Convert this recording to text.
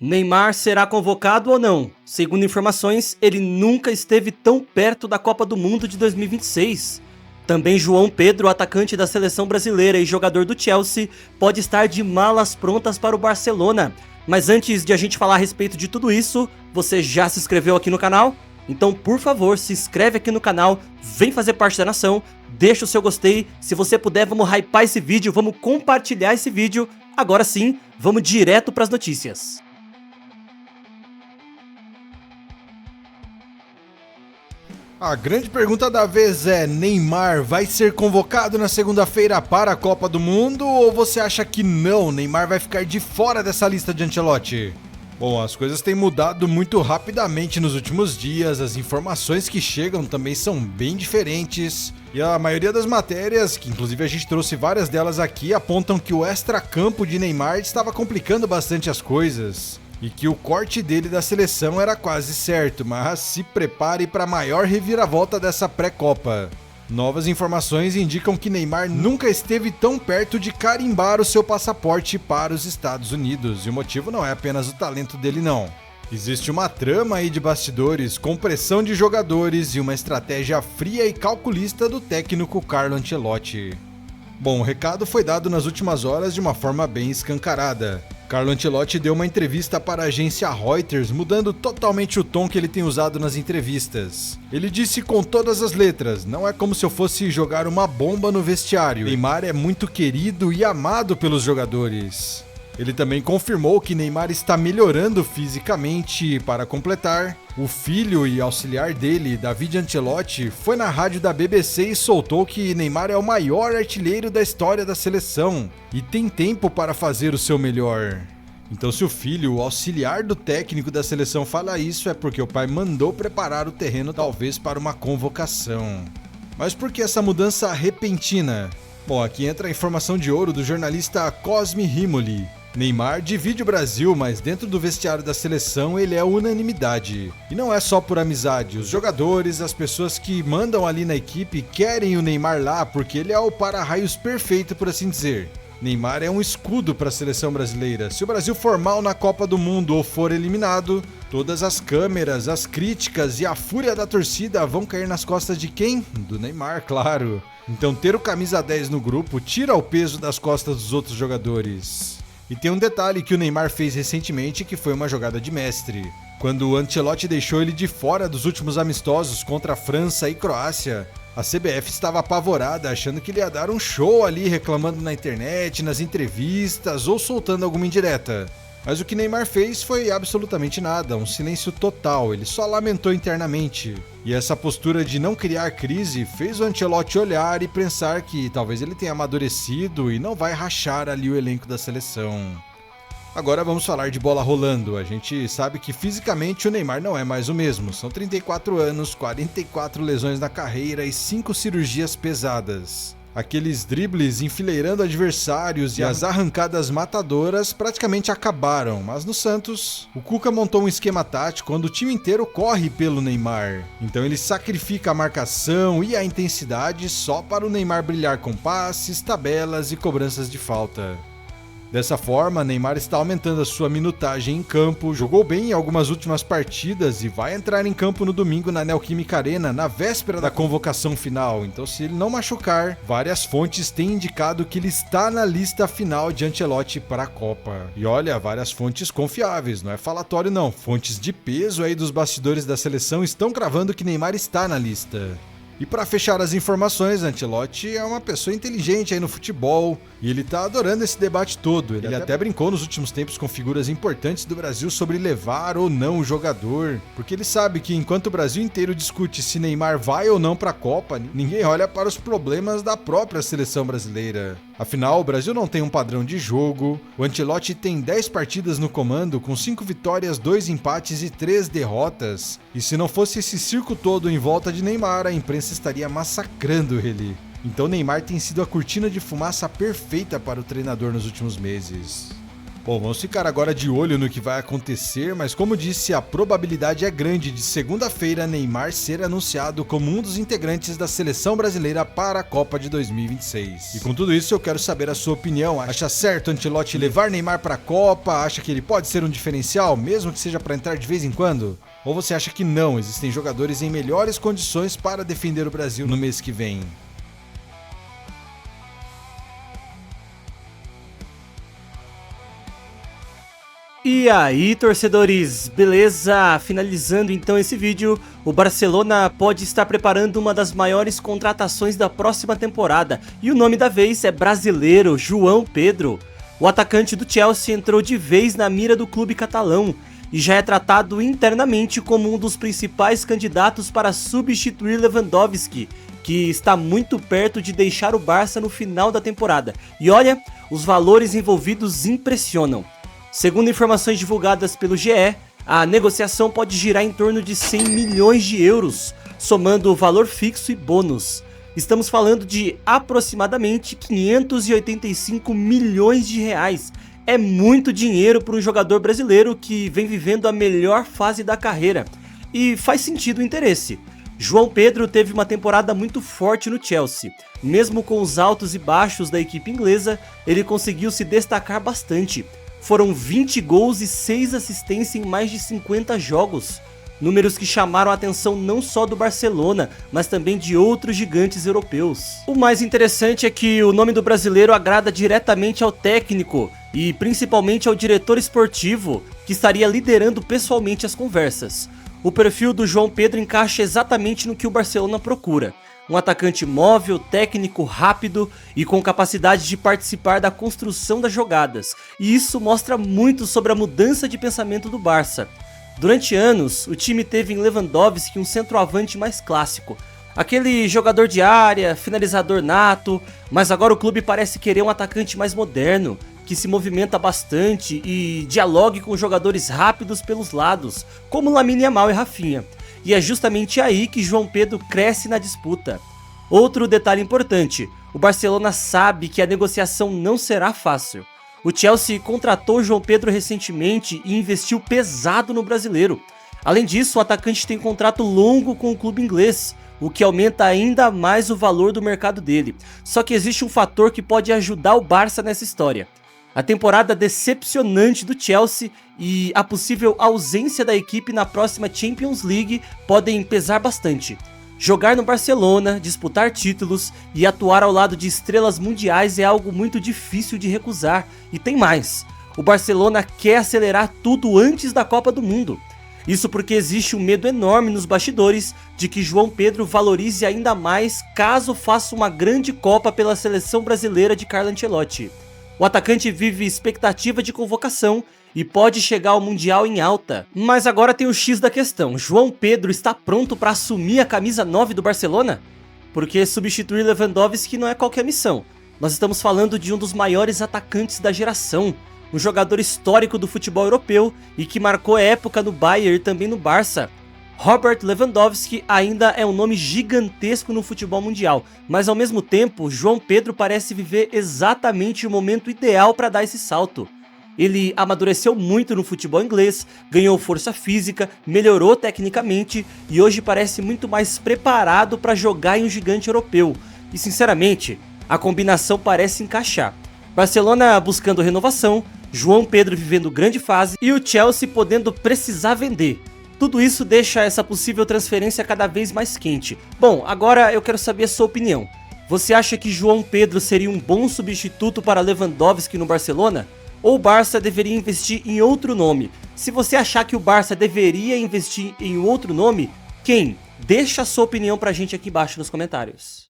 Neymar será convocado ou não? Segundo informações, ele nunca esteve tão perto da Copa do Mundo de 2026. Também João Pedro, atacante da seleção brasileira e jogador do Chelsea, pode estar de malas prontas para o Barcelona. Mas antes de a gente falar a respeito de tudo isso, você já se inscreveu aqui no canal? Então, por favor, se inscreve aqui no canal, vem fazer parte da nação, deixa o seu gostei. Se você puder, vamos hypar esse vídeo, vamos compartilhar esse vídeo. Agora sim, vamos direto para as notícias. A grande pergunta da vez é: Neymar vai ser convocado na segunda-feira para a Copa do Mundo ou você acha que não, Neymar vai ficar de fora dessa lista de Ancelotti? Bom, as coisas têm mudado muito rapidamente nos últimos dias, as informações que chegam também são bem diferentes e a maioria das matérias, que inclusive a gente trouxe várias delas aqui, apontam que o extracampo de Neymar estava complicando bastante as coisas. E que o corte dele da seleção era quase certo, mas se prepare para a maior reviravolta dessa pré-copa. Novas informações indicam que Neymar nunca esteve tão perto de carimbar o seu passaporte para os Estados Unidos, e o motivo não é apenas o talento dele não. Existe uma trama aí de bastidores, com pressão de jogadores e uma estratégia fria e calculista do técnico Carlo Ancelotti. Bom, o recado foi dado nas últimas horas de uma forma bem escancarada. Carlo Ancelotti deu uma entrevista para a agência Reuters, mudando totalmente o tom que ele tem usado nas entrevistas. Ele disse com todas as letras: não é como se eu fosse jogar uma bomba no vestiário. Neymar é muito querido e amado pelos jogadores. Ele também confirmou que Neymar está melhorando fisicamente e, para completar, o filho e auxiliar dele, David Ancelotti, foi na rádio da BBC e soltou que Neymar é o maior artilheiro da história da seleção e tem tempo para fazer o seu melhor. Então, se o filho, o auxiliar do técnico da seleção, fala isso, é porque o pai mandou preparar o terreno talvez para uma convocação. Mas por que essa mudança repentina? Bom, aqui entra a informação de ouro do jornalista Cosme Rimoli. Neymar divide o Brasil, mas dentro do vestiário da seleção ele é unanimidade. E não é só por amizade, os jogadores, as pessoas que mandam ali na equipe querem o Neymar lá porque ele é o para-raios perfeito, por assim dizer. Neymar é um escudo para a seleção brasileira. Se o Brasil for mal na Copa do Mundo ou for eliminado, todas as câmeras, as críticas e a fúria da torcida vão cair nas costas de quem? Do Neymar, claro. Então ter o camisa 10 no grupo tira o peso das costas dos outros jogadores. E tem um detalhe que o Neymar fez recentemente que foi uma jogada de mestre. Quando o Ancelotti deixou ele de fora dos últimos amistosos contra a França e Croácia, a CBF estava apavorada, achando que ele ia dar um show ali, reclamando na internet, nas entrevistas ou soltando alguma indireta. Mas o que Neymar fez foi absolutamente nada, um silêncio total, ele só lamentou internamente. E essa postura de não criar crise fez o Ancelotti olhar e pensar que talvez ele tenha amadurecido e não vai rachar ali o elenco da seleção. Agora vamos falar de bola rolando. A gente sabe que fisicamente o Neymar não é mais o mesmo. São 34 anos, 44 lesões na carreira e 5 cirurgias pesadas. Aqueles dribles enfileirando adversários e as arrancadas matadoras praticamente acabaram, mas no Santos, o Cuca montou um esquema tático onde o time inteiro corre pelo Neymar. Então ele sacrifica a marcação e a intensidade só para o Neymar brilhar com passes, tabelas e cobranças de falta. Dessa forma, Neymar está aumentando a sua minutagem em campo, jogou bem em algumas últimas partidas e vai entrar em campo no domingo na Neoquímica Arena, na véspera da convocação final. Então, se ele não machucar, várias fontes têm indicado que ele está na lista final de Ancelotti para a Copa. E olha, várias fontes confiáveis, não é falatório não. Fontes de peso aí dos bastidores da seleção estão cravando que Neymar está na lista. E para fechar as informações, Ancelotti é uma pessoa inteligente aí no futebol e ele tá adorando esse debate todo. Ele até brincou nos últimos tempos com figuras importantes do Brasil sobre levar ou não o jogador, porque ele sabe que enquanto o Brasil inteiro discute se Neymar vai ou não para a Copa, ninguém olha para os problemas da própria seleção brasileira. Afinal, o Brasil não tem um padrão de jogo, o Ancelotti tem 10 partidas no comando com 5 vitórias, 2 empates e 3 derrotas. E se não fosse esse circo todo em volta de Neymar, a imprensa estaria massacrando ele. Então Neymar tem sido a cortina de fumaça perfeita para o treinador nos últimos meses. Bom, vamos ficar agora de olho no que vai acontecer, mas como disse, a probabilidade é grande de segunda-feira Neymar ser anunciado como um dos integrantes da seleção brasileira para a Copa de 2026. E com tudo isso eu quero saber a sua opinião. Acha certo Ancelotti levar Neymar para a Copa? Acha que ele pode ser um diferencial, mesmo que seja para entrar de vez em quando? Ou você acha que não, existem jogadores em melhores condições para defender o Brasil no mês que vem? E aí, torcedores, beleza? Finalizando então esse vídeo, o Barcelona pode estar preparando uma das maiores contratações da próxima temporada, e o nome da vez é brasileiro, João Pedro. O atacante do Chelsea entrou de vez na mira do clube catalão, e já é tratado internamente como um dos principais candidatos para substituir Lewandowski, que está muito perto de deixar o Barça no final da temporada. E olha, os valores envolvidos impressionam. Segundo informações divulgadas pelo GE, a negociação pode girar em torno de 100 milhões de euros, somando o valor fixo e bônus. Estamos falando de aproximadamente 585 milhões de reais. É muito dinheiro para um jogador brasileiro que vem vivendo a melhor fase da carreira. E faz sentido o interesse. João Pedro teve uma temporada muito forte no Chelsea. Mesmo com os altos e baixos da equipe inglesa, ele conseguiu se destacar bastante. Foram 20 gols e 6 assistências em mais de 50 jogos. Números que chamaram a atenção não só do Barcelona, mas também de outros gigantes europeus. O mais interessante é que o nome do brasileiro agrada diretamente ao técnico e principalmente ao diretor esportivo, que estaria liderando pessoalmente as conversas. O perfil do João Pedro encaixa exatamente no que o Barcelona procura. Um atacante móvel, técnico, rápido e com capacidade de participar da construção das jogadas. E isso mostra muito sobre a mudança de pensamento do Barça. Durante anos, o time teve em Lewandowski um centroavante mais clássico. Aquele jogador de área, finalizador nato, mas agora o clube parece querer um atacante mais moderno, que se movimenta bastante e dialogue com jogadores rápidos pelos lados, como Lamine Yamal e Rafinha. E é justamente aí que João Pedro cresce na disputa. Outro detalhe importante, o Barcelona sabe que a negociação não será fácil. O Chelsea contratou João Pedro recentemente e investiu pesado no brasileiro. Além disso, o atacante tem contrato longo com o clube inglês, o que aumenta ainda mais o valor do mercado dele. Só que existe um fator que pode ajudar o Barça nessa história. A temporada decepcionante do Chelsea e a possível ausência da equipe na próxima Champions League podem pesar bastante. Jogar no Barcelona, disputar títulos e atuar ao lado de estrelas mundiais é algo muito difícil de recusar. E tem mais, o Barcelona quer acelerar tudo antes da Copa do Mundo. Isso porque existe um medo enorme nos bastidores de que João Pedro valorize ainda mais caso faça uma grande Copa pela seleção brasileira de Carlo Ancelotti. O atacante vive expectativa de convocação e pode chegar ao Mundial em alta. Mas agora tem o X da questão, João Pedro está pronto para assumir a camisa 9 do Barcelona? Porque substituir Lewandowski não é qualquer missão. Nós estamos falando de um dos maiores atacantes da geração, um jogador histórico do futebol europeu e que marcou a época no Bayern e também no Barça. Robert Lewandowski ainda é um nome gigantesco no futebol mundial, mas ao mesmo tempo, João Pedro parece viver exatamente o momento ideal para dar esse salto. Ele amadureceu muito no futebol inglês, ganhou força física, melhorou tecnicamente e hoje parece muito mais preparado para jogar em um gigante europeu. E sinceramente, a combinação parece encaixar. Barcelona buscando renovação, João Pedro vivendo grande fase e o Chelsea podendo precisar vender. Tudo isso deixa essa possível transferência cada vez mais quente. Bom, agora eu quero saber a sua opinião. Você acha que João Pedro seria um bom substituto para Lewandowski no Barcelona? Ou o Barça deveria investir em outro nome? Se você achar que o Barça deveria investir em outro nome, quem? Deixa a sua opinião pra gente aqui embaixo nos comentários.